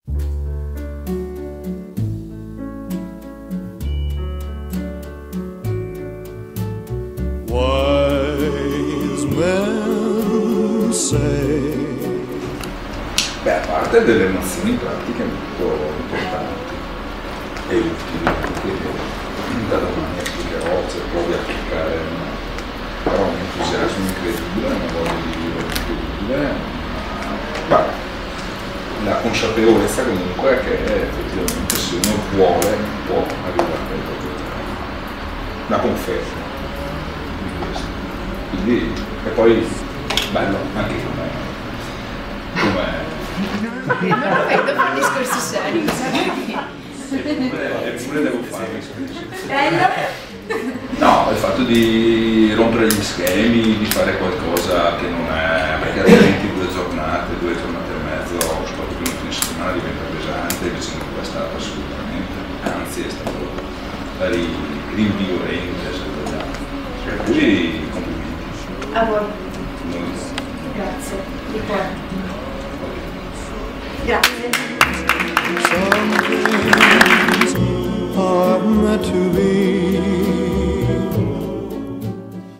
Wise men say. Beh, a parte delle nozioni pratiche molto importanti e utili, che da domani applicherò, cioè provi a applicare, però un entusiasmo incredibile, una voglia di vivere incredibile, la consapevolezza comunque che effettivamente se uno vuole può arrivare a quel risultato. La conferma di questo. Quindi, e poi bello anche come Non lo vedo fare discorsi seri, mi sa eppure devo fare no, il fatto di rompere gli schemi, di fare qualcosa che non è, perché altrimenti 2 giornate e mezzo, soprattutto nel fine settimana diventa pesante, invece non è stato assolutamente, anzi è stato rinvigorente se vogliamo. Per cui complimenti. A voi. Molto. Grazie. Di cuore. Grazie.